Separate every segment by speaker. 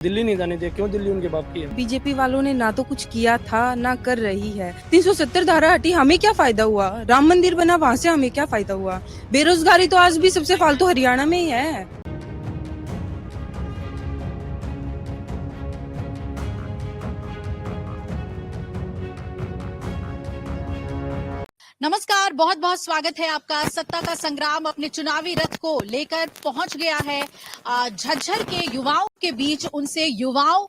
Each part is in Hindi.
Speaker 1: दिल्ली नहीं जाने दिया, क्यों? दिल्ली उनके बाप की है।
Speaker 2: बीजेपी वालों ने ना तो कुछ किया था ना कर रही है। 370 धारा हटी, हमें क्या फायदा हुआ? राम मंदिर बना, वहाँ से हमें क्या फायदा हुआ? बेरोजगारी तो आज भी सबसे फालतू हरियाणा में ही है।
Speaker 3: नमस्कार, बहुत बहुत स्वागत है आपका। सत्ता का संग्राम अपने चुनावी रथ को लेकर पहुंच गया है झज्जर के युवाओं के बीच। उनसे युवाओं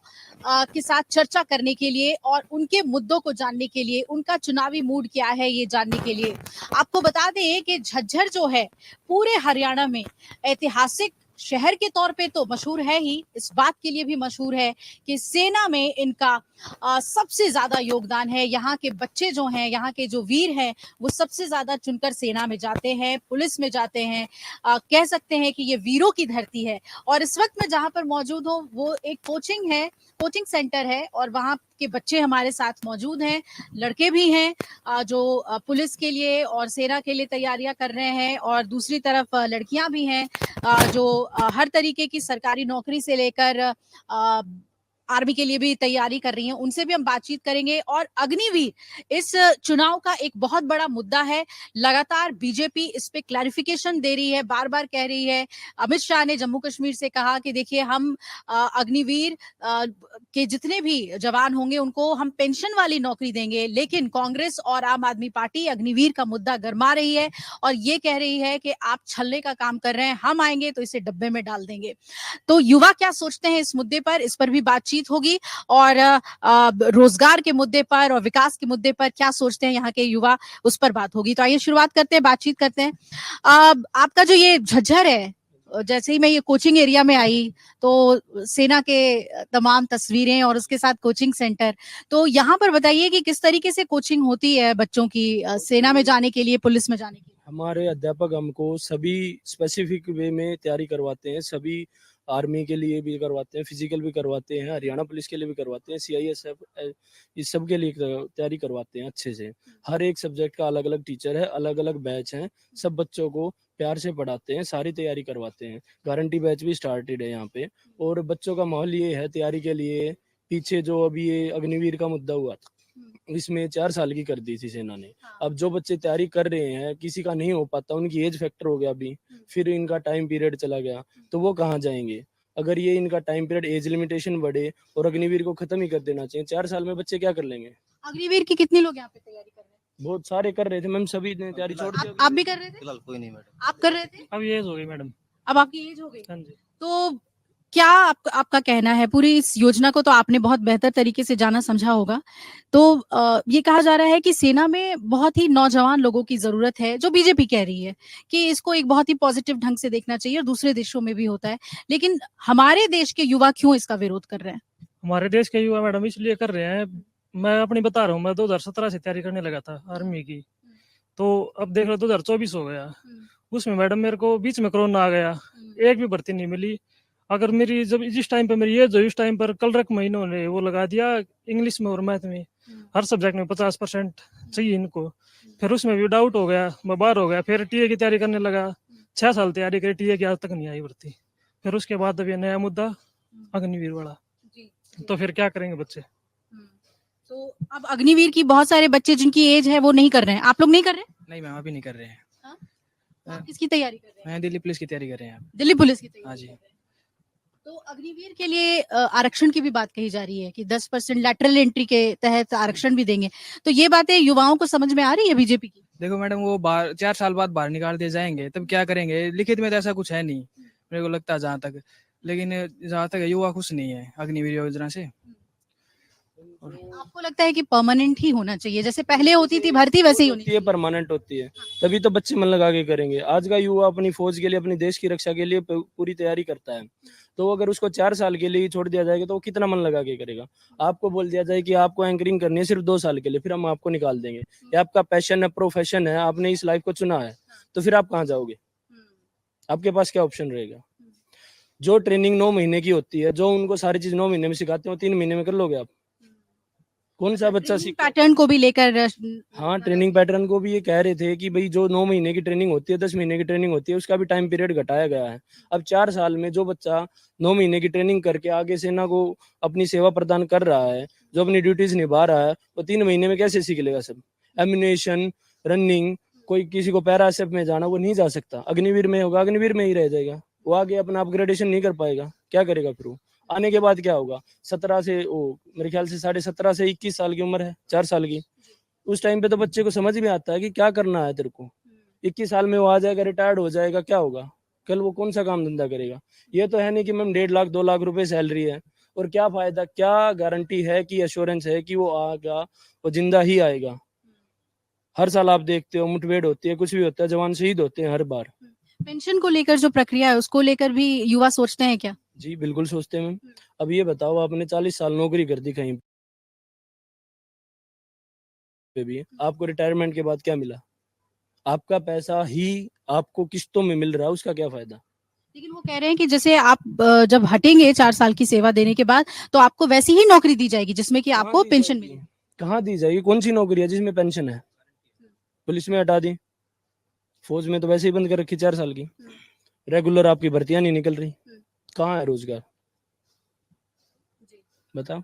Speaker 3: के साथ चर्चा करने के लिए और उनके मुद्दों को जानने के लिए, उनका चुनावी मूड क्या है ये जानने के लिए। आपको बता दें कि झज्जर जो है पूरे हरियाणा में ऐतिहासिक शहर के तौर पे तो मशहूर है ही, इस बात के लिए भी मशहूर है कि सेना में इनका सबसे ज्यादा योगदान है। यहाँ के बच्चे जो हैं, यहाँ के जो वीर हैं, वो सबसे ज्यादा चुनकर सेना में जाते हैं, पुलिस में जाते हैं। कह सकते हैं कि ये वीरों की धरती है। और इस वक्त मैं जहां पर मौजूद हूँ वो एक कोचिंग सेंटर है और वहां के बच्चे हमारे साथ मौजूद हैं। लड़के भी हैं जो पुलिस के लिए और सेना के लिए तैयारियां कर रहे हैं, और दूसरी तरफ लड़कियां भी हैं जो हर तरीके की सरकारी नौकरी से लेकर आर्मी के लिए भी तैयारी कर रही हैं। उनसे भी हम बातचीत करेंगे। और अग्निवीर इस चुनाव का एक बहुत बड़ा मुद्दा है। लगातार बीजेपी इस पे क्लैरिफिकेशन दे रही है, बार बार कह रही है। अमित शाह ने जम्मू कश्मीर से कहा कि देखिए, हम अग्निवीर के जितने भी जवान होंगे उनको हम पेंशन वाली नौकरी देंगे। लेकिन कांग्रेस और आम आदमी पार्टी अग्निवीर का मुद्दा गरमा रही है और ये कह रही है कि आप छलने का काम कर रहे हैं, हम आएंगे तो इसे डब्बे में डाल देंगे। तो युवा क्या सोचते हैं इस मुद्दे पर, इस पर भी बातचीत होगी। और रोजगार के मुद्दे पर और विकास के मुद्दे पर क्या सोचते हैं यहाँ के युवा, उस पर बात होगी। तो आइए शुरुआत करते हैं, बातचीत करते हैं। आपका जो ये झज्जर है, जैसे ही मैं ये कोचिंग एरिया में आई तो सेना के तमाम तस्वीरें और उसके साथ कोचिंग सेंटर, तो यहाँ पर बताइए कि किस तरीके से कोचिंग होती है बच्चों की सेना में जाने के लिए, पुलिस में जाने के लिए।
Speaker 1: हमारे अध्यापक हमको सभी स्पेसिफिक वे में तैयारी करवाते हैं। सभी आर्मी के लिए भी करवाते हैं, फिजिकल भी करवाते हैं, हरियाणा पुलिस के लिए भी करवाते हैं, CISF इस सब के लिए तैयारी करवाते हैं अच्छे से। हर एक सब्जेक्ट का अलग अलग टीचर है, अलग अलग बैच हैं। सब बच्चों को प्यार से पढ़ाते हैं, सारी तैयारी करवाते हैं। गारंटी बैच भी स्टार्टेड है यहाँ पे। और बच्चों का माहौल ये है तैयारी के लिए। पीछे जो अभी ये अग्निवीर का मुद्दा हुआ था, इसमें 4 साल की कर दी थी सेना ने। अब जो बच्चे तैयारी कर रहे हैं, किसी का नहीं हो पाता, उनकी एज फैक्टर हो गया अभी, फिर इनका टाइम पीरियड चला गया, तो वो कहाँ जाएंगे? अगर ये इनका टाइम पीरियड, एज लिमिटेशन बढ़े और अग्निवीर को खत्म ही कर देना चाहिए। 4 साल में बच्चे क्या कर लेंगे?
Speaker 3: अग्निवीर की कितने लोग यहाँ पे तैयारी कर रहे हैं?
Speaker 1: बहुत सारे कर रहे थे मैम, सभी ने तैयारी छोड़ दी।
Speaker 3: आप भी कर रहे थे?
Speaker 4: फिलहाल कोई नहीं मैडम।
Speaker 3: आप कर रहे थे?
Speaker 1: अब ये एज हो गई मैडम।
Speaker 3: अब आपकी एज हो गई।
Speaker 1: हाँ जी।
Speaker 3: तो क्या आपका कहना है, पूरी इस योजना को तो आपने बहुत बेहतर तरीके से जाना समझा होगा। तो ये कहा जा रहा है कि सेना में बहुत ही नौजवान लोगों की जरूरत है, जो बीजेपी कह रही है कि इसको एक बहुत ही पॉजिटिव ढंग से देखना चाहिए, और दूसरे देशों में भी होता है। लेकिन हमारे देश के युवा क्यों इसका विरोध कर रहे हैं?
Speaker 5: हमारे देश के युवा मैडम इसलिए कर रहे हैं, मैं अपनी बता रहा हूँ, मैं 2017 से तैयारी करने लगा था आर्मी की। तो अब देख लो 2024 हो गया, उसमें मैडम मेरे को बीच में कोरोना आ गया, एक भी भर्ती नहीं मिली। अगर मेरी जब जिस टाइम पे मेरी ये जो इस टाइम पर कल रख महीनों ने वो लगा दिया इंग्लिश में और मैथ में, हर सब्जेक्ट में 50% चाहिए इनको। फिर उसमें भी डाउट हो गया, मैं बाहर हो गया। फिर टीए की तैयारी करने लगा, 6 साल तैयारी करी, टीए की आज तक नहीं आई भर्ती। फिर उसके बाद अब ये नया मुद्दा अग्निवीर वाला, तो फिर क्या करेंगे बच्चे?
Speaker 3: तो अब अग्निवीर की बहुत सारे बच्चे जिनकी एज है वो नहीं कर रहे हैं, आप लोग नहीं कर रहे हैं?
Speaker 6: नहीं मैम, अभी नहीं कर रहे हैं।
Speaker 3: तो आप किसकी तैयारी कर रहे हैं?
Speaker 6: मैं दिल्ली पुलिस की तैयारी कर रहे हैं आप।
Speaker 3: दिल्ली पुलिस की तैयारी
Speaker 6: हाँ जी।
Speaker 3: कर रहे हैं। तो अग्निवीर के लिए आरक्षण की भी बात कही जा रही है कि 10% लैटरल एंट्री के तहत आरक्षण भी देंगे। तो ये बातें युवाओं को समझ में आ रही है बीजेपी की?
Speaker 6: देखो मैडम, वो 4 साल बाद बाहर निकाल दिए जाएंगे, तब क्या करेंगे? लिखित में तो ऐसा कुछ है नहीं मेरे को लगता है जहाँ तक। लेकिन जहाँ तक युवा खुश नहीं है अग्निवीर योजना से।
Speaker 3: आपको लगता है कि परमानेंट ही होना चाहिए, जैसे पहले होती थी भर्ती वैसे ही होनी
Speaker 1: ये परमानेंट होती है, तभी तो बच्चे मन लगा के करेंगे। आज का युवा अपनी फौज के लिए, अपनी देश की रक्षा के लिए पूरी तैयारी करता है। तो अगर उसको 4 साल के लिए छोड़ दिया जाएगा तो वो कितना मन लगा के करेगा? आपको बोल दिया जाए कि आपको एंकरिंग करनी है सिर्फ 2 साल के लिए, फिर हम आपको निकाल देंगे। ये आपका पैशन है, प्रोफेशन है, आपने इस लाइफ को चुना है, तो फिर आप कहाँ जाओगे? आपके पास क्या ऑप्शन रहेगा? जो ट्रेनिंग 9 महीने की होती है, जो उनको सारी चीज 9 महीने में सिखाते हो, 3 महीने में कर लोगे आप? कौन सा बच्चा
Speaker 3: ट्रेनिंग
Speaker 1: सीख
Speaker 3: पैटर्न को भी लेकर
Speaker 1: हाँ, ट्रेनिंग पैटर्न को भी ये कह रहे थे कि भाई जो 9 महीने की ट्रेनिंग होती है, 10 महीने की ट्रेनिंग होती है, उसका भी टाइम पीरियड घटाया गया है। अब 4 साल में जो बच्चा 9 महीने की ट्रेनिंग करके आगे सेना को अपनी सेवा प्रदान कर रहा है, जो अपनी ड्यूटीज निभा रहा है, वो 3 महीने में कैसे सीख लेगा सब? एम्यूनेशन, रनिंग, कोई किसी को पैरा एसएफ में जाना वो नहीं जा सकता। अग्निवीर में होगा, अग्निवीर में ही रह जाएगा। वो आगे अपना अपग्रेडेशन नहीं कर पाएगा। क्या करेगा फिर वो? आने के बाद क्या होगा? 17 से मेरे ख्याल से 17.5 से 21 साल की उम्र है, 4 साल की। उस टाइम पे तो बच्चे को समझ में आता है कि क्या करना है तेरे को। 21 साल में वो आ जाएगा, रिटायर्ड हो जाएगा, क्या होगा? कल वो कौन सा काम धंधा करेगा? ये तो है नहीं कि मैम 1.5 लाख 2 लाख रुपए सैलरी है और क्या फायदा, क्या गारंटी है कि एश्योरेंस है कि वो आएगा, वो जिंदा ही आएगा? हर साल आप देखते हो मुठभेड़ होती है, कुछ भी होता है, जवान शहीद होते हैं हर बार।
Speaker 3: पेंशन को लेकर जो प्रक्रिया है उसको लेकर भी युवा सोचते हैं क्या?
Speaker 1: जी बिल्कुल सोचते हैं मैम। अब ये बताओ, आपने 40 साल नौकरी कर दी कहीं पे भी, आपको रिटायरमेंट के बाद क्या मिला? आपका पैसा ही आपको किस्तों में मिल रहा है, उसका क्या फायदा?
Speaker 3: लेकिन वो कह रहे हैं कि जैसे आप जब हटेंगे 4 साल की सेवा देने के बाद तो आपको वैसी ही नौकरी दी जाएगी जिसमें कि आपको पेंशन मिले।
Speaker 1: कहाँ दी जाएगी? कौन सी नौकरी है जिसमें पेंशन है? पुलिस में हटा दी, फौज में तो वैसे ही बंद कर रखी 4 साल की। रेगुलर आपकी भर्तियां नहीं निकल रही, कहाँ है रोजगार? बताओ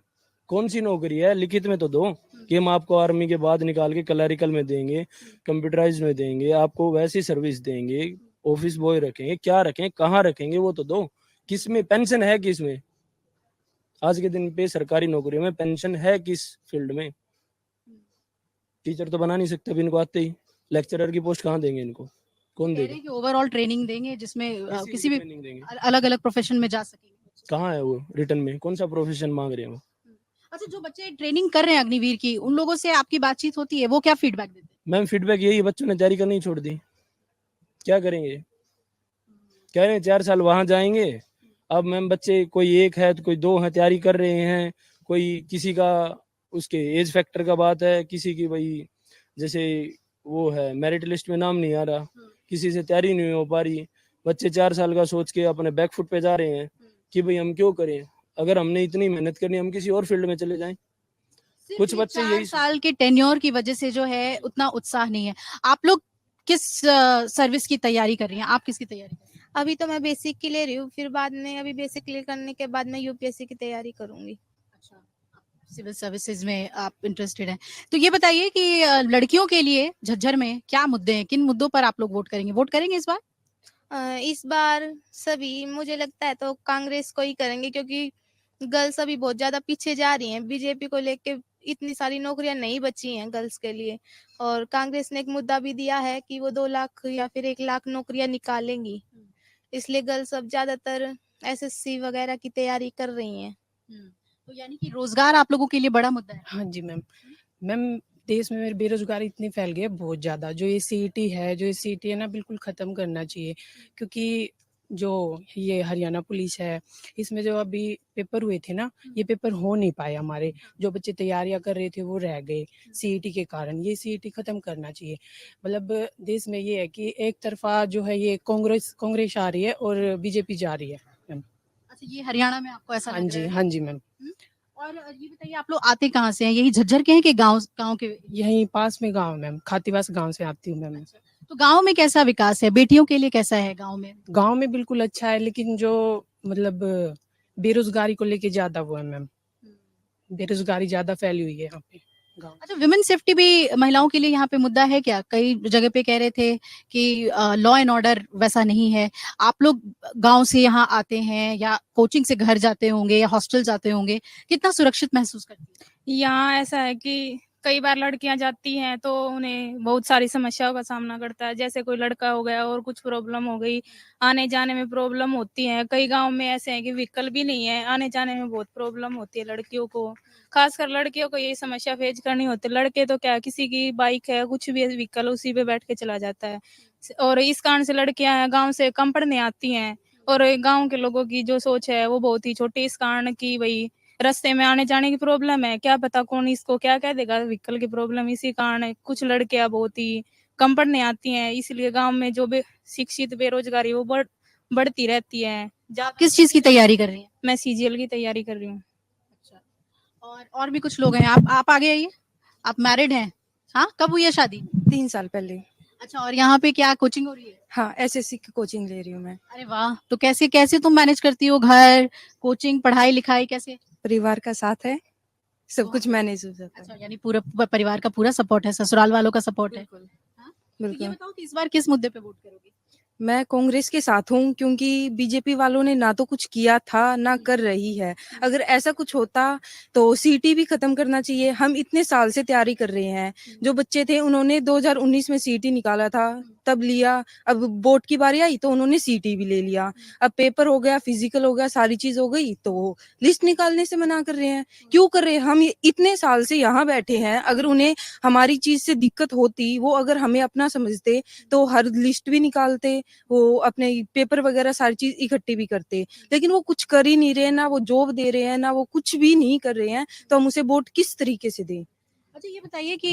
Speaker 1: कौन सी नौकरी है? लिखित में तो दो कि हम आपको आर्मी के बाद निकाल के क्लरिकल में देंगे, कंप्यूटराइज में देंगे, आपको वैसी सर्विस देंगे, ऑफिस बॉय रखेंगे, क्या रखें, कहाँ रखेंगे, वो तो दो। किसमें पेंशन है? किसमें आज के दिन पे सरकारी नौकरियों में पेंशन है? किस फील्ड में? टीचर तो बना नहीं सकते अभी इनको आते ही। लेक्चरर की पोस्ट कहाँ देंगे इनको? कौन
Speaker 3: कह रहे
Speaker 1: देगा?
Speaker 3: हैं कि ओवरऑल ट्रेनिंग देंगे जिसमें किसी भी
Speaker 1: ट्रेनिंग देंगे?
Speaker 3: अलग अलग प्रोफेशन में जा सकेंगे।
Speaker 1: कहाँ है वो रिटर्न में? कौन सा प्रोफेशन मांग रहे हैं वो?
Speaker 3: अच्छा, जो बच्चे ट्रेनिंग कर रहे हैं अग्निवीर की, उन लोगों से आपकी बातचीत होती है, वो क्या फीडबैक देते हैं?
Speaker 1: मैम फीडबैक यही है, बच्चों ने तैयारी करनी ही छोड़ दी, क्या करेंगे? कह रहे हैं 4 साल वहां जाएंगे। अब मैम बच्चे कोई एक है तो कोई 2 हैं, तैयारी कर रहे हैं। कोई किसी का उसके एज फैक्टर का बात है, किसी की भाई जैसे वो है मेरिट लिस्ट में नाम नहीं आ रहा, किसी से तैयारी नहीं हो पा रही। बच्चे 4 साल का सोच के अपने बैक फुट पे जा रहे हैं कि भाई हम क्यों करें, अगर हमने इतनी मेहनत करनी हम किसी और फील्ड में चले जाएं। कुछ
Speaker 3: सिर्फ
Speaker 1: बच्चे
Speaker 3: 4
Speaker 1: यही
Speaker 3: साल के टेन्योर की वजह से जो है उतना उत्साह नहीं है। आप लोग किस सर्विस की तैयारी कर रही हैं? आप किसकी तैयारी कर रही हैं?
Speaker 4: अभी तो मैं बेसिक की ले रही हूँ, फिर बाद में अभी बेसिक क्लियर करने के बाद मैं यूपीएससी की तैयारी करूंगी।
Speaker 3: अच्छा, सिविल सर्विसेज में आप इंटरेस्टेड हैं। तो ये बताइए कि लड़कियों के लिए झज्जर में क्या मुद्दे हैं? किन मुद्दों पर आप लोग वोट करेंगे? वोट करेंगे इस बार?
Speaker 4: इस बार सभी मुझे लगता है तो कांग्रेस को ही करेंगे, क्योंकि गर्ल्स अभी बहुत ज्यादा पीछे जा रही हैं। बीजेपी को लेके इतनी सारी नौकरियां नहीं बची हैं गर्ल्स के लिए, और कांग्रेस ने एक मुद्दा भी दिया है कि वो 2 लाख या फिर 1 लाख नौकरियां निकालेंगी, इसलिए गर्ल्स अब ज्यादातर एसएससी वगैरह की तैयारी कर रही हैं।
Speaker 3: तो यानी कि रोजगार आप लोगों के लिए बड़ा मुद्दा है।
Speaker 7: हाँ जी मैम। मैम देश में मेरी बेरोजगारी इतनी फैल गई है बहुत ज़्यादा। जो ये सीईटी है ना, बिल्कुल ख़त्म करना चाहिए, क्योंकि जो ये हरियाणा पुलिस है, इसमें जो अभी पेपर हुए थे ना, ये पेपर हो नहीं पाए हमारे। जो बच्चे तैयारियां कर रहे थे वो रह गए सीईटी के कारण। ये सीईटी ख़त्म करना चाहिए। मतलब देश में ये है कि एक तरफा जो है ये कांग्रेस आ रही है और बीजेपी जा रही है मैम।
Speaker 3: अच्छा, ये हरियाणा में आपको ऐसा
Speaker 7: हाँ
Speaker 3: लग
Speaker 7: जी,
Speaker 3: रहा है?
Speaker 7: हाँ जी मैम।
Speaker 3: और ये बताइए आप लोग आते कहाँ से हैं? यही झज्जर के हैं कि गांव के?
Speaker 7: यहीं पास में गांव मैम, खातीवास गांव से आती हूँ मैम।
Speaker 3: तो गांव में कैसा विकास है? बेटियों के लिए कैसा है गांव में?
Speaker 7: गांव में बिल्कुल अच्छा है, लेकिन जो मतलब बेरोजगारी को लेके ज्यादा वो है मैम। बेरोजगारी ज्यादा फैली हुई है यहाँ पे गाँव।
Speaker 3: अच्छा, विमेन सेफ्टी भी महिलाओं के लिए यहाँ पे मुद्दा है क्या? कई जगह पे कह रहे थे कि लॉ एंड ऑर्डर वैसा नहीं है। आप लोग गांव से यहाँ आते हैं या कोचिंग से घर जाते होंगे या हॉस्टल जाते होंगे, कितना सुरक्षित महसूस करती हैं?
Speaker 8: यहाँ ऐसा है कि कई बार लड़कियां जाती हैं तो उन्हें बहुत सारी समस्याओं का सामना करता है। जैसे कोई लड़का हो गया और कुछ प्रॉब्लम हो गई, आने जाने में प्रॉब्लम होती है। कई गांव में ऐसे हैं कि व्हीकल भी नहीं है, आने जाने में बहुत प्रॉब्लम होती है लड़कियों को। खासकर लड़कियों को यही समस्या फेस करनी होती है। लड़के तो क्या, किसी की बाइक है, कुछ भी व्हीकल, उसी पे बैठ के चला जाता है। और इस कारण से लड़कियां गाँव से कम पढ़ने आती हैं, और गाँव के लोगों की जो सोच है वो बहुत ही छोटी, इस कारण की भाई रास्ते में आने जाने की प्रॉब्लम है, क्या पता कौन इसको क्या कह देगा, व्हीकल की प्रॉब्लम। इसी कारण कुछ लड़कियां बहुत ही कम पढ़ने आती हैं, इसलिए गांव में जो शिक्षित बेरोजगारी वो बढ़ती रहती है।
Speaker 3: किस चीज की तैयारी कर रही हैं?
Speaker 8: मैं सीजीएल की तैयारी कर रही हूँ।
Speaker 3: और भी कुछ लोग हैं। आप आगे आइए। आप मैरिड हैं? हाँ, कब हुई है शादी?
Speaker 2: 3 साल पहले।
Speaker 3: अच्छा, और यहाँ पे क्या कोचिंग हो रही है?
Speaker 2: हाँ, एसएससी की कोचिंग ले रही हूँ मैं।
Speaker 3: अरे वाह! तो कैसे कैसे तुम मैनेज करती हो घर, कोचिंग, पढ़ाई लिखाई कैसे?
Speaker 2: परिवार का साथ है, सब कुछ मैनेज हो जाता
Speaker 3: अच्छा,
Speaker 2: है।
Speaker 3: यानी पूरा परिवार का पूरा सपोर्ट है, ससुराल वालों का सपोर्ट है।
Speaker 2: बिल्कुल,
Speaker 3: हाँ? तो ये
Speaker 2: बिल्कुल।
Speaker 3: बताओ कि इस बार किस मुद्दे पे वोट करोगे?
Speaker 2: मैं कांग्रेस के साथ हूँ क्योंकि बीजेपी वालों ने ना तो कुछ किया था, ना कर रही है। अगर ऐसा कुछ होता तो सीटी भी खत्म करना चाहिए। हम इतने साल से तैयारी कर रहे हैं। जो बच्चे थे उन्होंने 2019 में सीटी निकाला था, तब लिया। अब बोर्ड की बारी आई तो उन्होंने सीटी भी ले लिया। अब पेपर हो गया, फिजिकल हो गया, सारी चीज हो गई तो लिस्ट निकालने से मना कर रहे हैं। क्यों कर रहे हैं? हम इतने साल से यहाँ बैठे हैं, अगर उन्हें हमारी चीज से दिक्कत होती, वो अगर हमें अपना समझते तो हर लिस्ट भी निकालते, वो अपने पेपर वगैरह सारी चीज इकट्ठी भी करते। लेकिन वो कुछ कर ही नहीं रहे, ना वो जॉब दे रहे हैं, ना वो कुछ भी नहीं कर रहे हैं, तो हम उसे वोट किस तरीके से दें?
Speaker 3: अच्छा, ये बताइए कि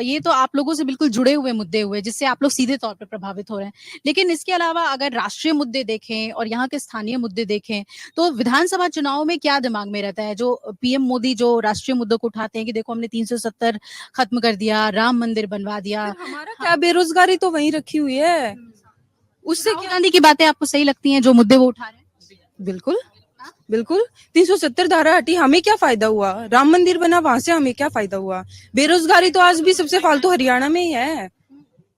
Speaker 3: ये तो आप लोगों से बिल्कुल जुड़े हुए मुद्दे हुए जिससे आप लोग सीधे तौर पे प्रभावित हो रहे हैं। लेकिन इसके अलावा अगर राष्ट्रीय मुद्दे देखें और यहाँ के स्थानीय मुद्दे देखें, तो विधानसभा चुनाव में क्या दिमाग में रहता है? जो पीएम मोदी जो राष्ट्रीय मुद्दों को उठाते हैं कि देखो हमने 370 खत्म कर दिया, राम मंदिर बनवा दिया।
Speaker 2: फिर हमारा क्या, बेरोजगारी तो वहीं रखी हुई है, उससे
Speaker 3: राहुल
Speaker 2: क्या?
Speaker 3: गांधी की बातें आपको सही लगती हैं जो मुद्दे वो उठा रहे हैं?
Speaker 2: बिल्कुल, बिल्कुल। 370 धारा हटी, हमें क्या फायदा हुआ? राम मंदिर बना, वहां से हमें क्या फायदा हुआ? बेरोजगारी तो आज भी सबसे फालतू हरियाणा में ही है।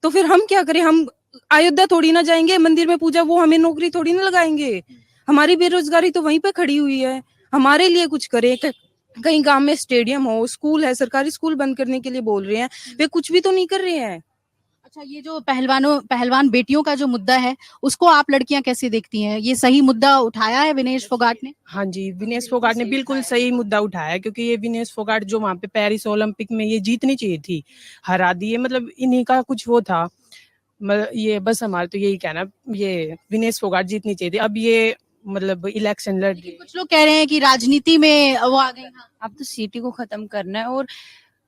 Speaker 2: तो फिर हम क्या करें? हम अयोध्या थोड़ी ना जाएंगे, मंदिर में पूजा, वो हमें नौकरी थोड़ी ना लगाएंगे। हमारी बेरोजगारी तो वहीं पे खड़ी हुई है। हमारे लिए कुछ करें। कहीं गांव में स्टेडियम हो, स्कूल है, सरकारी स्कूल बंद करने के लिए बोल रहे हैं, वे कुछ भी तो नहीं कर रहे हैं।
Speaker 3: अच्छा, ये जो पहलवान बेटियों का जो मुद्दा है, उसको आप लड़कियां कैसे देखती हैं? ये सही मुद्दा उठाया है विनेश फोगाट ने?
Speaker 7: हाँ जी, विनेश फोगाट ने बिल्कुल सही मुद्दा उठाया है, क्योंकि ये विनेश फोगाट जो वहाँ पे पेरिस ओलंपिक में ये जीतनी चाहिए थी, हरा दिए। मतलब इन्हीं का कुछ वो था। ये बस हमारा तो यही कहना, ये विनेश फोगाट जीतनी चाहिए थी। अब ये मतलब इलेक्शन लड़ रही
Speaker 3: लेकिन
Speaker 7: है।
Speaker 3: कुछ लोग कह रहे हैं कि राजनीति में वो आ गई। हाँ।
Speaker 9: अब तो सिटी को खत्म करना है, और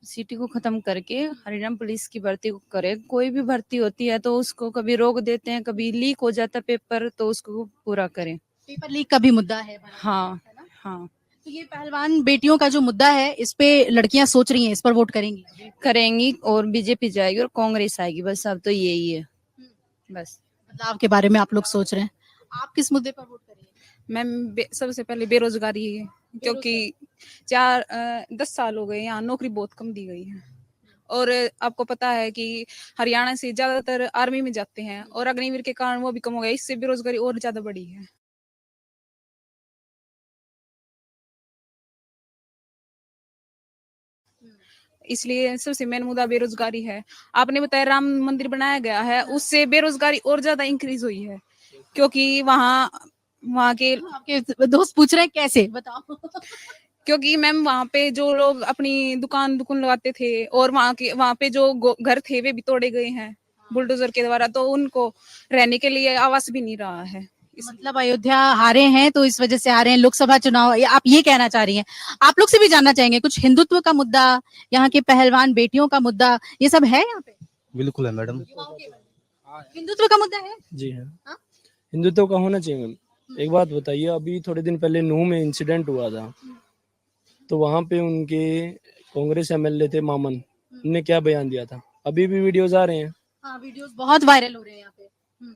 Speaker 9: सिटी को खत्म करके हरियाणा पुलिस की भर्ती को करे। कोई भी भर्ती होती है तो उसको कभी रोक देते हैं, कभी लीक हो जाता पेपर, तो उसको पूरा करें।
Speaker 3: पेपर लीक का भी मुद्दा है बड़ा,
Speaker 9: हाँ
Speaker 3: है ना?
Speaker 9: हाँ,
Speaker 3: तो ये पहलवान बेटियों का जो मुद्दा है, इस पे लड़कियां सोच रही हैं, इस पर वोट करेंगी?
Speaker 9: करेंगी, और बीजेपी जाएगी और कांग्रेस आएगी, बस अब तो यही है बस।
Speaker 3: बदलाव के बारे में आप लोग सोच रहे हैं। आप किस मुद्दे पर वोट करेंगे?
Speaker 10: मैम सबसे पहले बेरोजगारी है, क्योंकि 10 साल हो गए यहाँ नौकरी बहुत कम दी गई है। और आपको पता है कि हरियाणा से ज्यादातर आर्मी में जाते हैं, और अग्निवीर के कारण वो भी कम हो गया, इससे बेरोजगारी और ज्यादा बढ़ी है। इसलिए सबसे मेन मुद्दा बेरोजगारी है। आपने बताया राम मंदिर बनाया गया है, उससे बेरोजगारी और ज्यादा इंक्रीज हुई है, क्योंकि वहाँ के
Speaker 3: आपके दोस्त पूछ रहे हैं कैसे, बताओ।
Speaker 10: क्योंकि मैम वहाँ पे जो लोग अपनी दुकान लगाते थे, और वहाँ पे जो घर थे वे भी तोड़े गए हैं बुलडोजर के द्वारा, तो उनको रहने के लिए आवास भी नहीं रहा है।
Speaker 3: मतलब अयोध्या हारे हैं तो इस वजह से हारे हैं लोकसभा चुनाव, आप ये कहना चाह रही हैं? आप लोग से भी जानना चाहेंगे, कुछ हिंदुत्व का मुद्दा, यहाँ के पहलवान बेटियों का मुद्दा, ये सब है यहाँ पे?
Speaker 1: बिल्कुल है मैडम।
Speaker 3: हिंदुत्व का मुद्दा है?
Speaker 1: जी हाँ,
Speaker 3: हाँ?
Speaker 1: हिंदुत्व का होना चाहिए मैम। एक बात बताइए, अभी थोड़े दिन पहले नूह में इंसिडेंट हुआ था, तो वहां पे उनके कांग्रेस एमएलए थे मामन, उनने क्या बयान दिया था? अभी भी वीडियोज आ रहे हैं।
Speaker 3: हाँ, वीडियोस बहुत वायरल हो रहे हैं यहाँ पे।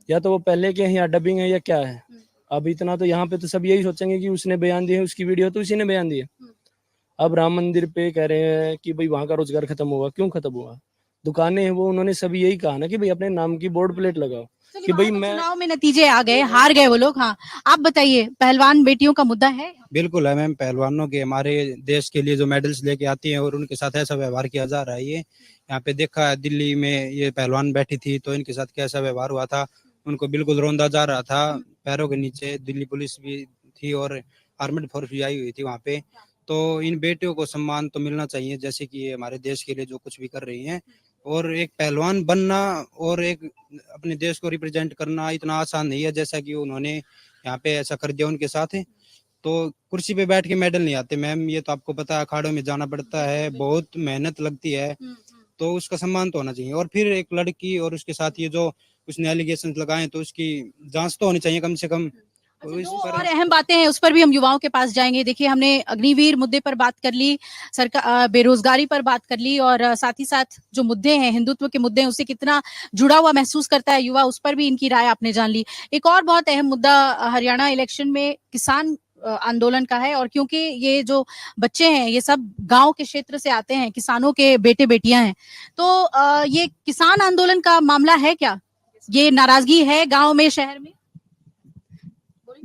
Speaker 1: या तो वो पहले के हैं या डबिंग है या क्या है। अब इतना तो यहाँ पे तो सब यही सोचेंगे कि उसने बयान दिया है, उसकी वीडियो तो उसी ने बयान दिया। अब राम मंदिर पे कह रहे हैं कि भाई वहां का रोजगार खत्म हुआ। क्यों खत्म हुआ? दुकानें हैं वो, उन्होंने सभी यही कहा ना कि भाई अपने नाम की बोर्ड प्लेट लगाओ कि भाई मैं।
Speaker 3: चुनाव में नतीजे आ गए, हार गए वो लोग। हाँ, आप बताइए, पहलवान बेटियों का मुद्दा है?
Speaker 11: बिल्कुल है मैम। पहलवानों के हमारे देश के लिए जो मेडल्स लेके आती हैं और उनके साथ ऐसा व्यवहार किया जा रहा है। ये यहाँ पे देखा है, दिल्ली में ये पहलवान बैठी थी तो इनके साथ कैसा व्यवहार हुआ था। उनको बिल्कुल रौंदा जा रहा था पैरों के नीचे। दिल्ली पुलिस भी थी और आर्मेड फोर्स भी आई हुई थी वहाँ पे। तो इन बेटियों को सम्मान तो मिलना चाहिए, जैसे कि ये हमारे देश के लिए जो कुछ भी कर रही हैं। और एक पहलवान बनना और एक अपने देश को रिप्रेजेंट करना इतना आसान नहीं है, जैसा कि उन्होंने यहाँ पे ऐसा कर दिया उनके साथ। तो कुर्सी पे बैठ के मेडल नहीं आते मैम, ये तो आपको पता है। अखाड़ों में जाना पड़ता है, बहुत मेहनत लगती है, तो उसका सम्मान तो होना चाहिए। और फिर एक लड़की और उसके साथ ये जो उसने एलिगेशन लगाए, तो उसकी जांच तो होनी चाहिए कम से कम। तो इस
Speaker 3: दो
Speaker 11: पर
Speaker 3: और अहम बातें हैं, उस पर भी हम युवाओं के पास जाएंगे। देखिए, हमने अग्निवीर मुद्दे पर बात कर ली, सरकार बेरोजगारी पर बात कर ली, और साथ ही साथ जो मुद्दे हैं, हिंदुत्व के मुद्दे हैं, उससे कितना जुड़ा हुआ महसूस करता है युवा, उस पर भी इनकी राय आपने जान ली। एक और बहुत अहम मुद्दा हरियाणा इलेक्शन में किसान आंदोलन का है, और क्योंकि ये जो बच्चे हैं ये सब गांव के क्षेत्र से आते हैं, किसानों के बेटे बेटियां हैं, तो ये किसान आंदोलन का मामला है क्या? ये नाराजगी है गांव में, शहर में?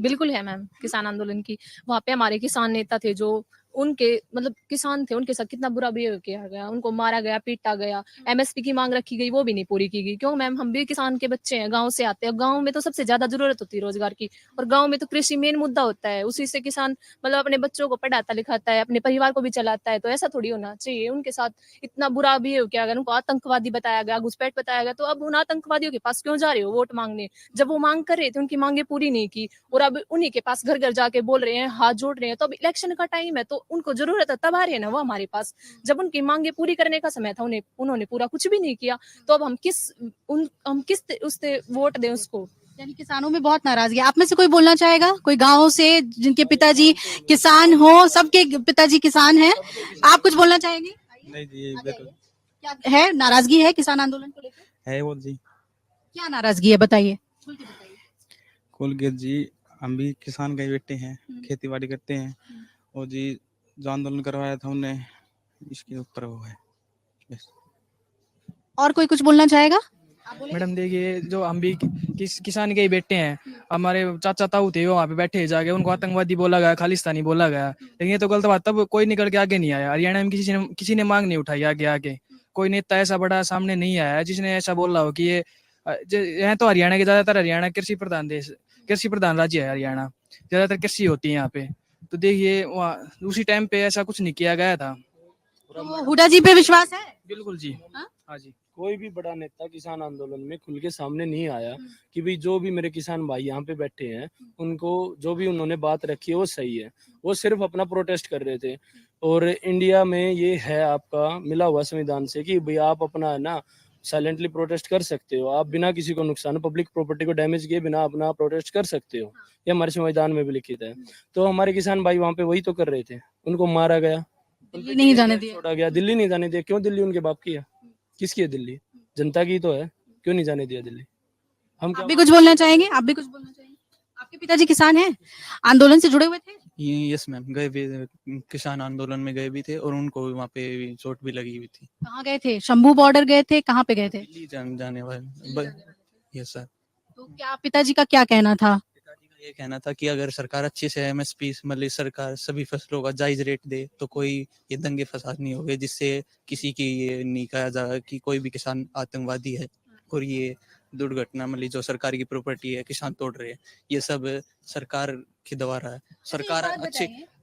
Speaker 12: बिल्कुल है मैम, किसान आंदोलन की। वहाँ पे हमारे किसान नेता थे जो उनके मतलब किसान थे, उनके साथ कितना बुरा बिहेव किया गया, उनको मारा गया, पीटा गया, एमएसपी की मांग रखी गई, वो भी नहीं पूरी की गई। क्यों मैम, हम भी किसान के बच्चे हैं, गांव से आते हैं, गांव में तो सबसे ज्यादा जरूरत होती है रोजगार की, और गांव में तो कृषि मेन मुद्दा होता है, उसी से किसान मतलब अपने बच्चों को पढ़ाता लिखाता है, अपने परिवार को भी चलाता है। तो ऐसा थोड़ी होना चाहिए। उनके साथ इतना बुरा बिहेव किया गया, उनको आतंकवादी बताया गया, घुसपैठ बताया गया। तो अब उन आतंकवादियों के पास क्यों जा रहे हो वोट मांगने, जब वो मांग कर रहे थे, उनकी मांगे पूरी नहीं की, और अब उन्हीं के पास घर घर जाके बोल रहे हैं, हाथ जोड़ रहे हैं। तो अब इलेक्शन का टाइम है, तो उनको जरूरत है, तब आ रहे हैं ना वो हमारे पास। जब उनकी मांगे पूरी करने का समय था, उन्होंने पूरा कुछ भी नहीं किया। तो अब हम किस उससे वोट दें उसको?
Speaker 3: यानी किसानों में बहुत नाराजगी है। आप में से कोई बोलना चाहेगा? कोई गांव से जिनके पिताजी किसान हो, सबके पिताजी किसान हैं, आप कुछ बोलना चाहेंगे?
Speaker 13: नहीं जी, बिल्कुल
Speaker 3: क्या है, नाराजगी है किसान आंदोलन को लेकर?
Speaker 13: है वो जी।
Speaker 3: क्या नाराजगी है, बताइए।
Speaker 13: कुलगीत जी, हम भी किसान के बेटे हैं, खेती बाड़ी करते हैं, और जी जो आंदोलन करवाया था उन्हें, इसके ऊपर वो है बस।
Speaker 3: और कोई कुछ बोलना चाहेगा?
Speaker 6: मैडम देखिए, जो हम भी किसान के ही बेटे हैं, हमारे चाचा ताऊ थे वो वहाँ पे बैठे जाके, उनको आतंकवादी बोला गया, खालिस्तानी बोला गया। लेकिन ये तो गलत बात, तब कोई निकल के आगे नहीं आया। हरियाणा में किसी ने मांग नहीं उठाई आगे। कोई नेता ऐसा बड़ा सामने नहीं आया जिसने ऐसा बोला हो कि ये यहाँ तो हरियाणा के ज्यादातर, हरियाणा कृषि प्रधान राज्य है हरियाणा, ज्यादातर कृषि होती है यहाँ पे। तो देखिए वहाँ उसी टाइम पे ऐसा कुछ नहीं किया गया था।
Speaker 3: तो हुड्डा जी पे विश्वास है?
Speaker 6: बिल्कुल जी, हाँ जी।
Speaker 1: कोई भी बड़ा नेता किसान आंदोलन में खुल के सामने नहीं आया कि भाई जो भी मेरे किसान भाई यहाँ पे बैठे हैं, उनको जो भी उन्होंने बात रखी है वो सही है। वो सिर्फ अपना प्रोटेस्ट कर रहे थे। और इंडिया में ये है आपका मिला हुआ संविधान से कि भाई आप अपना है ना साइलेंटली प्रोटेस्ट कर सकते हो, आप बिना किसी को नुकसान, पब्लिक प्रॉपर्टी को डैमेज किए बिना अपना प्रोटेस्ट कर सकते हो। ये हमारे संविधान में भी लिखित है। तो हमारे किसान भाई वहाँ पे वही तो कर रहे थे, उनको मारा गया,
Speaker 3: दिल्ली नहीं जाने दिया,
Speaker 1: छोड़ा गया। दिल्ली नहीं जाने दिया, क्यों? दिल्ली उनके बाप की है, किसकी है दिल्ली? जनता की तो है, क्यों नहीं जाने दिया दिल्ली? हम
Speaker 3: आप भी कुछ बोलना चाहेंगे? आप भी कुछ बोलना चाहेंगे? आपके पिताजी किसान हैं, आंदोलन से जुड़े हुए थे?
Speaker 13: यस मैम, गए भी किसान आंदोलन में गए भी थे, और उनको वहाँ पे चोट भी लगी हुई थी।
Speaker 3: कहाँ गए थे? शंभू बॉर्डर गए थे? कहाँ पे गए थे?
Speaker 13: दिल्ली जाने वाले। Yes sir.
Speaker 3: तो क्या पिताजी का क्या कहना था?
Speaker 13: पिताजी का ये कहना था कि अगर सरकार अच्छे से एमएसपी मतलब सरकार सभी फसलों का जायज रेट दे, तो कोई ये दंगे फसाद नहीं होंगे, जिससे किसी की ये नहीं कहा जाएगा कि कोई भी किसान आतंकवादी है, और ये दुर्घटना मतलब जो सरकार की प्रॉपर्टी है किसान तोड़ रहे हैं, ये सब सरकार के द्वारा है। सरकार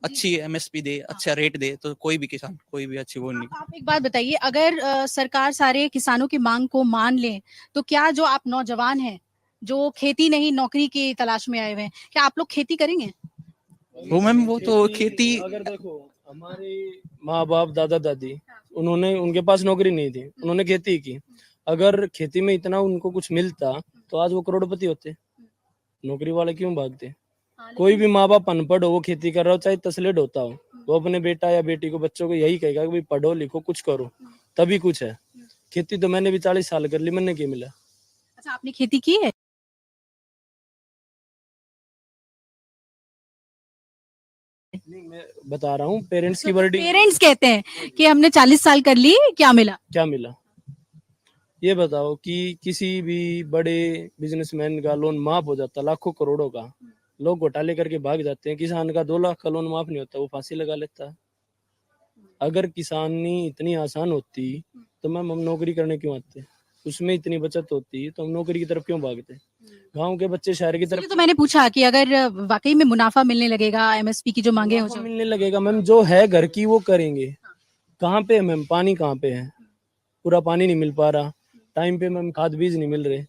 Speaker 13: अच्छी एमएसपी दे, अच्छा रेट दे, तो कोई भी किसान कोई भी अच्छी वो नहीं।
Speaker 3: आप एक बात बताइए, अगर सरकार सारे किसानों की मांग को मान ले, तो क्या जो आप नौजवान हैं जो खेती नहीं नौकरी की तलाश में आए हुए हैं, क्या आप लोग खेती करेंगे?
Speaker 13: वो मैम वो तो खेती,
Speaker 1: अगर देखो हमारे माँ बाप दादा दादी, उनके पास नौकरी नहीं थी, उन्होंने खेती की। अगर खेती में इतना उनको कुछ मिलता तो आज वो करोड़पति होते। नौकरी वाले क्यों भागते? कोई भी माँ बाप अनपढ़ हो, वो खेती कर रहा हो, चाहे तसलेट होता हो, वो अपने बेटा या बेटी को, बच्चों को यही कहेगा कि भाई पढ़ो लिखो कुछ करो, तभी कुछ है। खेती तो मैंने भी 40 साल कर ली, मैंने क्या मिला?
Speaker 3: अच्छा, आपने खेती की है?
Speaker 1: नहीं, मैं बता रहा हूँ पेरेंट्स की वर्डिंग।
Speaker 3: पेरेंट्स कहते हैं कि हमने 40 साल कर ली, क्या मिला?
Speaker 1: क्या मिला? ये बताओ कि किसी भी बड़े बिजनेसमैन का लोन माफ हो जाता, लाखों करोड़ों का, लोग घोटाले करके भाग जाते हैं। किसान का 2 लाख का लोन माफ नहीं होता, वो फांसी लगा लेता है। अगर किसानी इतनी आसान होती तो मैम हम नौकरी करने क्यों आते? उसमें इतनी बचत होती तो हम नौकरी की तरफ क्यों भागते? गांव के बच्चे शहर की तरफ।
Speaker 3: तो मैंने पूछा कि अगर वाकई में मुनाफा मिलने लगेगा, एमएसपी की जो मांगे हो
Speaker 1: मिलने लगेगा मैम, जो है घर की वो करेंगे। कहाँ पे है मैम? पानी कहाँ पे है? पूरा पानी नहीं मिल पा रहा टाइम पे मैम, खाद बीज नहीं मिल रहे।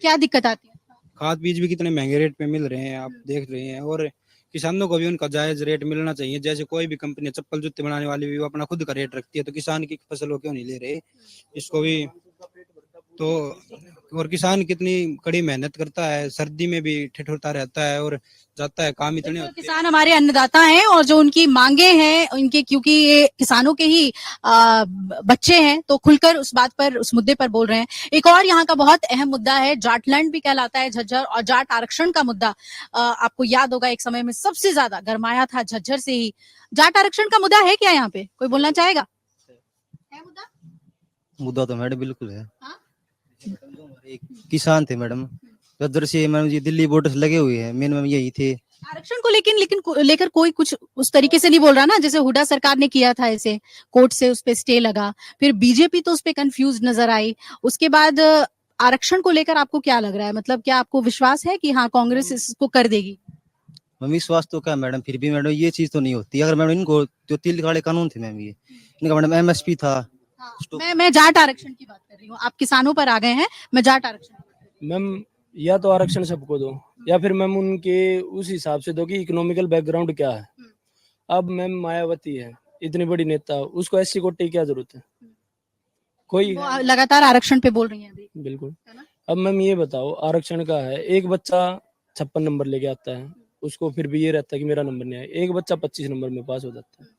Speaker 3: क्या दिक्कत आती है?
Speaker 11: खाद बीज भी कितने महंगे रेट पे मिल रहे हैं, आप देख रहे हैं। और किसानों को भी उनका जायज रेट मिलना चाहिए। जैसे कोई भी कंपनी चप्पल जूते बनाने वाली भी वो अपना खुद का रेट रखती है, तो किसान की फसल वो क्यों नहीं ले रहे? इसको भी तो और किसान कितनी कड़ी मेहनत करता है, सर्दी में भी ठिठुरता रहता है और जाता है, काम इतने
Speaker 3: बिल्कुल,
Speaker 11: होते हैं।
Speaker 3: किसान हमारे अन्नदाता हैं और जो उनकी मांगे हैं उनके, क्योंकि ये किसानों के ही बच्चे हैं, तो खुलकर उस बात पर, उस मुद्दे पर बोल रहे हैं। एक और यहाँ का बहुत अहम मुद्दा है, जाटलैंड भी कहलाता है झज्जर, और जाट आरक्षण का मुद्दा आपको याद होगा एक समय में सबसे ज्यादा गरमाया था झज्जर से ही। जाट आरक्षण का मुद्दा है क्या यहाँ पे, कोई बोलना चाहेगा? है मुद्दा?
Speaker 14: मुद्दा तो मैडम बिल्कुल है।
Speaker 3: हाँ?
Speaker 14: एक किसान थे मैडम, उधर से मैडम जी दिल्ली बॉर्डर लगे हुए हैं, मेन मैम यही थे।
Speaker 3: आरक्षण को लेकर कोई कुछ उस तरीके से नहीं बोल रहा ना, जैसे हुड्डा सरकार ने किया था, ऐसे कोर्ट से उस पे स्टे लगा, फिर बीजेपी तो उस पे कंफ्यूज नजर आई। उसके बाद आरक्षण को लेकर आपको क्या लग रहा है, मतलब क्या आपको विश्वास है कि हाँ कांग्रेस इसको कर देगी?
Speaker 14: मैम विश्वास तो क्या मैडम, फिर भी मैडम ये चीज तो नहीं होती। अगर मैडम इनको जो तिल काले कानून थे मैम, ये इनका मैडम एमएसपी था।
Speaker 3: मैं जाट आरक्षण की बात कर रही हूँ, आप किसानों पर आ गए हैं, मैं जाट आरक्षण।
Speaker 1: मैम या तो आरक्षण सबको दो, या फिर मैम उनके उस हिसाब से दो कि इकोनॉमिकल बैकग्राउंड क्या है। अब मैम मायावती है इतनी बड़ी नेता, उसको एससी कोटे की क्या जरूरत है? कोई
Speaker 3: वो लगातार आरक्षण पे बोल रही हैं अभी।
Speaker 1: बिल्कुल। अब मैम ये बताओ, आरक्षण का है, एक बच्चा 56 नंबर लेके आता है, उसको फिर भी ये रहता है कि मेरा नंबर नहीं आया, एक बच्चा 25 नंबर में पास हो जाता है।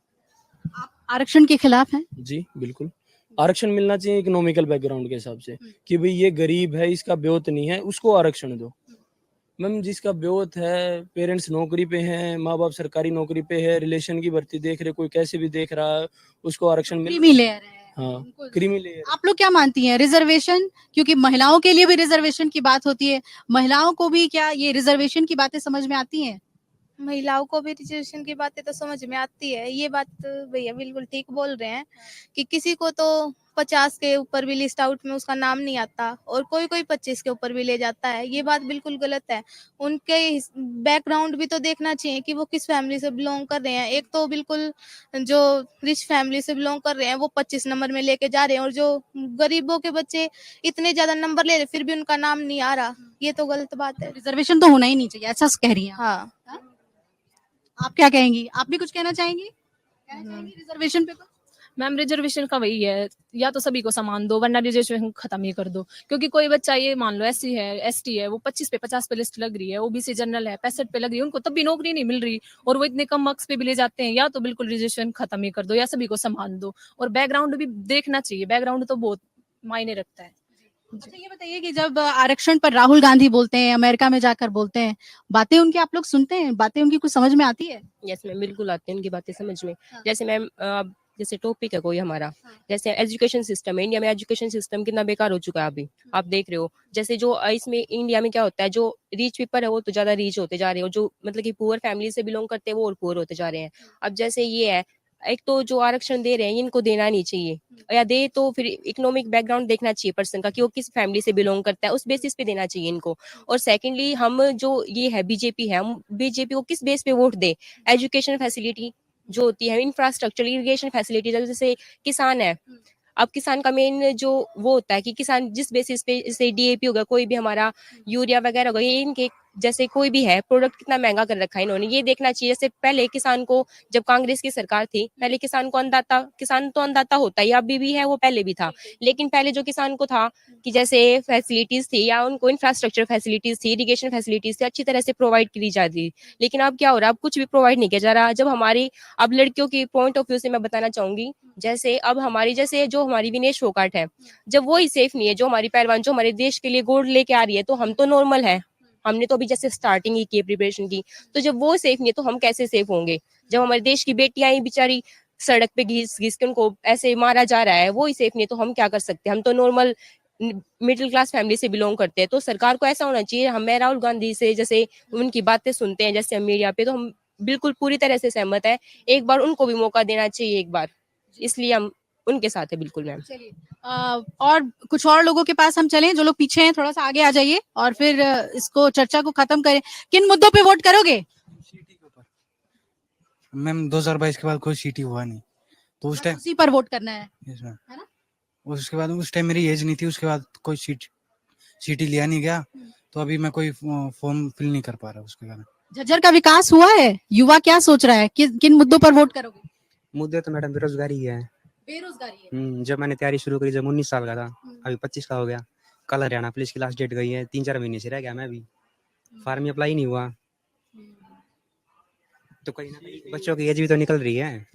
Speaker 3: आप आरक्षण के खिलाफ हैं?
Speaker 1: जी बिल्कुल, आरक्षण मिलना चाहिए इकोनॉमिकल बैकग्राउंड के हिसाब से, कि भाई ये गरीब है, इसका ब्योत नहीं है, उसको आरक्षण दो। मैम जिसका ब्योत है, पेरेंट्स नौकरी पे हैं, माँ बाप सरकारी नौकरी पे है, रिलेशन की भर्ती देख रहे, कोई कैसे भी देख रहा है, उसको आरक्षण मिल।
Speaker 3: क्रीमी लेयर है।
Speaker 1: हाँ, क्रीमी लेयर।
Speaker 3: आप लोग क्या मानती हैं, रिजर्वेशन, क्योंकि महिलाओं के लिए भी रिजर्वेशन की बात होती है, महिलाओं को भी क्या ये रिजर्वेशन की बातें समझ में आती हैं?
Speaker 4: महिलाओं को भी रिजर्वेशन की बातें तो समझ में आती है, ये बात तो भैया बिल्कुल ठीक बोल रहे हैं कि किसी को तो 50 के ऊपर भी लिस्ट आउट में उसका नाम नहीं आता और कोई कोई 25 के ऊपर भी ले जाता है, ये बात बिल्कुल गलत है। उनके बैकग्राउंड भी तो देखना चाहिए कि वो किस फैमिली से बिलोंग कर रहे हैं। एक तो बिल्कुल जो रिच फैमिली से बिलोंग कर रहे हैं वो 25 नंबर में लेके जा रहे हैं, और जो गरीबों के बच्चे इतने ज्यादा नंबर ले रहे फिर भी उनका नाम नहीं आ रहा, ये तो गलत बात है।
Speaker 3: रिजर्वेशन तो होना ही नहीं चाहिए, ऐसा कह रही हैं आप।
Speaker 4: हाँ,
Speaker 3: आप क्या कहेंगी, आप भी कुछ कहना चाहेंगी? रिजर्वेशन पे तो
Speaker 12: मैम रिजर्वेशन का वही है, या तो सभी को समान दो, वरना रिजर्वेशन खत्म ही कर दो। क्योंकि कोई बच्चा ये मान लो एससी है, एसटी है, वो 25 पे 50 पे लिस्ट लग रही है, ओबीसी जनरल है 65 पे लग रही है, उनको तब भी नौकरी नहीं मिल रही और वो इतने कम मार्क्स पे भी ले जाते हैं। या तो बिल्कुल रिजर्वेशन खत्म ही कर दो, या सभी को समान दो, और बैकग्राउंड भी देखना चाहिए, बैकग्राउंड तो बहुत मायने रखता है।
Speaker 3: अच्छा ये बताइए कि जब आरक्षण पर राहुल गांधी बोलते हैं, अमेरिका में जाकर बोलते हैं, बातें उनकी आप लोग सुनते हैं, बातें उनकी कुछ समझ में आती है?
Speaker 15: यस मैम, बिल्कुल आती है उनकी बातें समझ में। जैसे मैम जैसे टॉपिक है कोई हमारा, जैसे एजुकेशन सिस्टम है, इंडिया में एजुकेशन सिस्टम कितना बेकार हो चुका है अभी, आप देख रहे हो। जैसे जो इसमें इंडिया में क्या होता है, जो रिच पीपल है वो तो ज्यादा रिच होते जा रहे हैं, और जो मतलब कि पुअर फैमिली से बिलोंग करते हैं वो और पुअर होते जा रहे हैं। अब जैसे ये है, एक तो जो आरक्षण दे रहे हैं इनको देना नहीं चाहिए, या दे तो फिर इकोनॉमिक बैकग्राउंड देखना चाहिए पर्सन का कि वो किस फैमिली से बिलोंग करता है, उस बेसिस पे देना चाहिए इनको। और सेकंडली हम जो ये है बीजेपी है, हम बीजेपी को किस बेस पे वोट दे, एजुकेशन फैसिलिटी जो होती है, इंफ्रास्ट्रक्चर, इरिगेशन फैसिलिटी, जैसे किसान है, अब किसान का मेन जो वो होता है कि किसान जिस बेसिस पे, जैसे डीएपी होगा, कोई भी हमारा यूरिया वगैरह होगा, ये इनके जैसे कोई भी है प्रोडक्ट कितना महंगा कर रखा है इन्होंने, ये देखना चाहिए। जैसे पहले किसान को, जब कांग्रेस की सरकार थी, पहले किसान को अंदाता, किसान तो अंदाता होता है, अभी भी है, वो पहले भी था, लेकिन पहले जो किसान को था कि जैसे फैसिलिटीज थी, या उनको इंफ्रास्ट्रक्चर फैसिलिटीज थी, इरिगेशन फैसिलिटीज थी, अच्छी तरह से प्रोवाइड की जाती थी। लेकिन अब क्या हो रहा है, अब कुछ भी प्रोवाइड नहीं किया जा रहा। जब हमारी, अब लड़कियों की पॉइंट ऑफ व्यू से मैं बताना चाहूंगी, जैसे अब हमारी, जैसे जो हमारी विनेश फोगाट है, जब वो ही सेफ नहीं है, जो हमारी पहलवान जो हमारे देश के लिए गोल्ड लेके आ रही है, तो हम तो नॉर्मल है, हमने तो अभी जैसे स्टार्टिंग ही की प्रिपरेशन की, तो जब वो सेफ नहीं है तो हम कैसे सेफ होंगे? जब हमारे देश की बेटियां ही बेचारी सड़क पे घिस घिस के उनको ऐसे मारा जा रहा है, वो ही सेफ नहीं है तो हम क्या कर सकते हैं? हम तो नॉर्मल मिडिल क्लास फैमिली से बिलोंग करते हैं। तो सरकार को ऐसा होना चाहिए, हमें राहुल गांधी से जैसे उनकी बातें सुनते हैं जैसे हम मीडिया पे, तो हम बिल्कुल पूरी तरह से सहमत है, एक बार उनको भी मौका देना चाहिए एक बार, इसलिए हम उनके साथ है बिल्कुल मैम।
Speaker 3: चलिए और कुछ और लोगों के पास हम चलें, जो लोग पीछे हैं थोड़ा सा आगे आ जाइए और फिर इसको चर्चा को खत्म करें। किन मुद्दों पे वोट करोगे?
Speaker 16: मैम 2022 के बाद कोई सीटी हुआ नहीं, तो उस टाइम
Speaker 3: उसी पर वोट करना है।
Speaker 16: यस मैम,
Speaker 3: है ना?
Speaker 16: उसके बाद उस टाइम मेरी एज नहीं थी, उसके बाद कोई सीटी लिया नहीं गया, तो अभी मैं कोई फॉर्म फिल नहीं कर पा रहा उसके कारण।
Speaker 3: झज्जर का विकास हुआ है, युवा क्या सोच रहा है, किन मुद्दों पर वोट करोगे?
Speaker 17: मुद्दे तो मैडम बेरोजगारी है।
Speaker 3: बेरोजगारी है।
Speaker 17: जब मैंने तैयारी शुरू करी जब 19 साल का था, अभी 25 का हो गया,
Speaker 11: कल हरियाणा पुलिस की लास्ट डेट गई है, 3-4 महीने से रह गया मैं अभी, फॉर्म में अप्लाई नहीं हुआ, तो कहीं ना कहीं बच्चों की एज भी तो निकल रही है,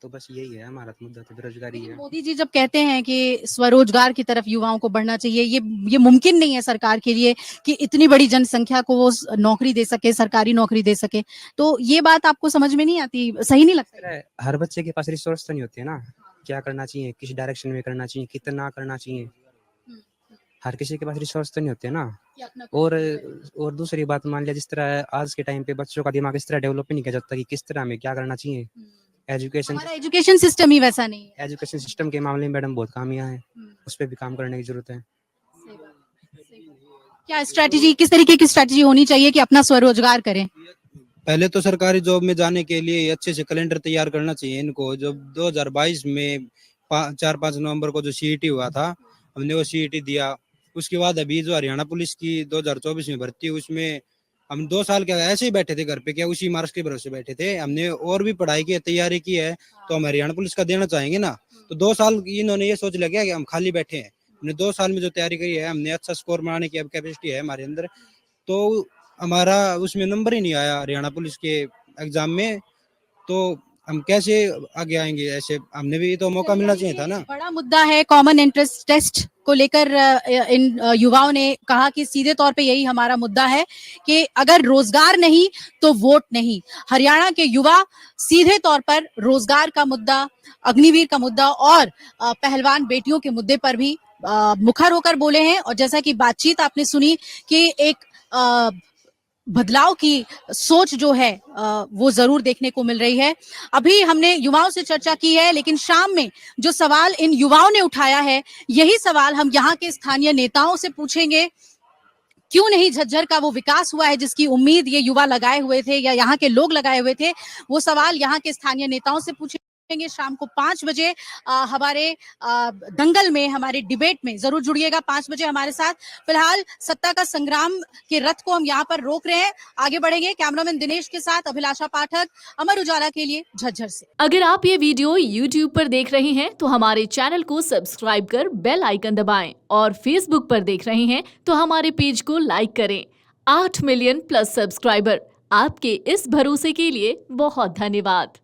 Speaker 11: तो बस यही है हमारा मुद्दा, तो बेरोजगारी है।
Speaker 3: मोदी जी जब कहते हैं कि स्वरोजगार की तरफ युवाओं को बढ़ना चाहिए, ये मुमकिन नहीं है सरकार के लिए कि इतनी बड़ी जनसंख्या को वो नौकरी दे सके, सरकारी नौकरी दे सके, तो ये बात आपको समझ में नहीं आती, सही नहीं लगता?
Speaker 11: हर बच्चे के पास रिसोर्स तो नहीं होते ना, क्या करना चाहिए, किस डायरेक्शन में करना चाहिए, कितना करना चाहिए, हर किसी के पास रिसोर्स तो नहीं होते ना। और दूसरी बात, मान लिया जिस तरह आज के टाइम पे बच्चों का दिमाग इस तरह डेवलप नहीं किया जाता कि किस तरह में क्या करना चाहिए।
Speaker 3: एजुकेशन सिस्टम ही वैसा नहीं है।
Speaker 11: एजुकेशन सिस्टम के मामले में मैडम बहुत खामियां हैं, उस पर भी काम करने की जरूरत है।
Speaker 3: क्या स्ट्रेटेजी, किस तरीके की स्ट्रेटेजी होनी चाहिए कि अपना स्वरोजगार करें?
Speaker 11: पहले तो सरकारी जॉब में जाने के लिए अच्छे से कैलेंडर तैयार करना चाहिए इनको। जब 2022 में 4-5 नवंबर को जो सीईटी हुआ था, हमने वो सीईटी दिया, उसके बाद अभी जो हरियाणा पुलिस की 2024 में भर्ती, उसमें हम 2 साल क्या ऐसे ही बैठे थे घर पे, क्या उसी मार्क्स के भरोसे बैठे थे। हमने और भी पढ़ाई की तैयारी की है, तो हम हरियाणा पुलिस का देना चाहेंगे ना। तो 2 साल इन्होंने ये सोच लिया कि हम खाली बैठे हैं, हमने 2 साल में जो तैयारी करी है, हमने अच्छा स्कोर बनाने की अब कैपेसिटी है हमारे अंदर, तो हमारा उसमें नंबर ही नहीं आया हरियाणा पुलिस के एग्जाम में, तो हम कैसे आगे आएंगे? ऐसे हमने भी तो मौका मिलना चाहिए था ना।
Speaker 3: बड़ा मुद्दा है कॉमन एंट्रेंस टेस्ट को लेकर। इन युवाओं ने कहा कि सीधे तौर पे यही हमारा मुद्दा है कि अगर रोजगार नहीं तो वोट नहीं। हरियाणा के युवा सीधे तौर पर रोजगार का मुद्दा, अग्निवीर का मुद्दा और पहलवान बेटियों के मुद्दे पर भी मुखर होकर बोले हैं। और जैसा कि बातचीत आपने सुनी कि एक बदलाव की सोच जो है वो जरूर देखने को मिल रही है। अभी हमने युवाओं से चर्चा की है, लेकिन शाम में जो सवाल इन युवाओं ने उठाया है, यही सवाल हम यहाँ के स्थानीय नेताओं से पूछेंगे। क्यों नहीं झज्जर का वो विकास हुआ है जिसकी उम्मीद ये युवा लगाए हुए थे या यहाँ के लोग लगाए हुए थे, वो सवाल यहाँ के स्थानीय नेताओं से पूछेंगे। शाम को 5 बजे हमारे दंगल में, हमारे डिबेट में जरूर जुड़िएगा 5 बजे हमारे साथ। फिलहाल सत्ता का संग्राम के रथ को हम यहाँ पर रोक रहे हैं, आगे बढ़ेंगे। कैमरामैन दिनेश के साथ अभिलाषा पाठक, अमर उजाला के लिए झज्जर से।
Speaker 17: अगर आप ये वीडियो YouTube पर देख रहे हैं तो हमारे चैनल को सब्सक्राइब कर बेल आइकन दबाएं, और Facebook पर देख रहे हैं तो हमारे पेज को लाइक करें। 8 मिलियन प्लस सब्सक्राइबर, आपके इस भरोसे के लिए बहुत धन्यवाद।